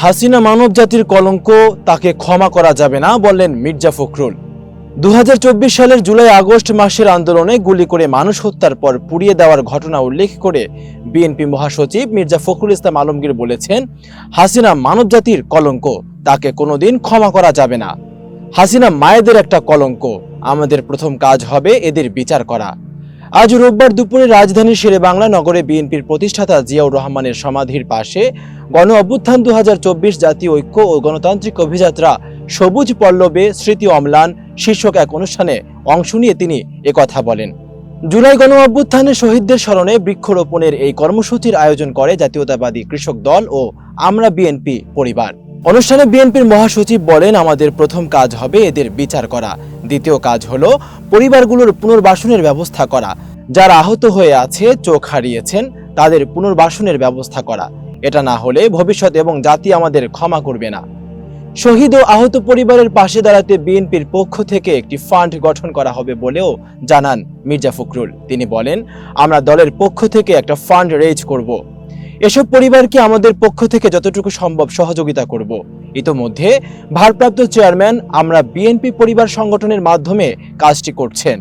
হাসিনা মানব জাতির কলঙ্ক, তাকে ক্ষমা করা যাবে না বললেন মির্জা ফখরুল। 2024 সালের জুলাই আগস্ট মাসের আন্দোলনে গুলি করে মানুষ হত্যার পর পুড়িয়ে দেওয়ার ঘটনা উল্লেখ করে বিএনপি মহাসচিব মির্জা ফখরুল ইসলাম আলমগীর বলেছেন, হাসিনা মানব জাতির কলঙ্ক, তাকে কোনোদিন ক্ষমা করা যাবে না। হাসিনা মায়েদের একটা কলঙ্ক, আমাদের প্রথম কাজ হবে এদের বিচার করা। আজ রোববার দুপুরে রাজধানীর শেরেবাংলা নগরে বিএনপির প্রতিষ্ঠাতা জিয়াউর রহমানের সমাধির পাশে গণ অভ্যুত্থান 2024 জাতীয় ঐক্য ও গণতান্ত্রিক অভিযাত্রা সবুজ পল্লবে স্মৃতি অম্লান শীর্ষক এক অনুষ্ঠানে অংশ নিয়ে তিনি একথা বলেন। জুলাই গণ অভ্যুত্থানের শহীদদের স্মরণে বৃক্ষরোপণের এই কর্মসূচির আয়োজন করে জাতীয়তাবাদী কৃষক দল ও আমরা বিএনপি পরিবার। অনুষ্ঠানে বিএনপির মহাসচিব বলেন, আমাদের প্রথম কাজ হবে এদের বিচার করা। দ্বিতীয় কাজ হলো পরিবারগুলোর পুনর্বাসনের ব্যবস্থা করা। যারা আহত হয়ে আছে, চোখ হারিয়েছেন, তাদের পুনর্বাসনের ব্যবস্থা করা। এটা না হলে ভবিষ্যৎ এবং জাতি আমাদের ক্ষমা করবে না। শহীদ ও আহত পরিবারের পাশে দাঁড়াতে বিএনপির পক্ষ থেকে একটি ফান্ড গঠন করা হবে বলেও জানান মির্জা ফখরুল। তিনি বলেন, আমরা দলের পক্ষ থেকে একটা ফান্ড রেজ করব। এসব পরিবারকে আমাদের পক্ষ থেকে যতটুকু সম্ভব সহযোগিতা করব। ইতোমধ্যে ভারপ্রাপ্ত চেয়ারম্যান আমরা বিএনপি পরিবার সংগঠনের মাধ্যমে কাজটি করছেন।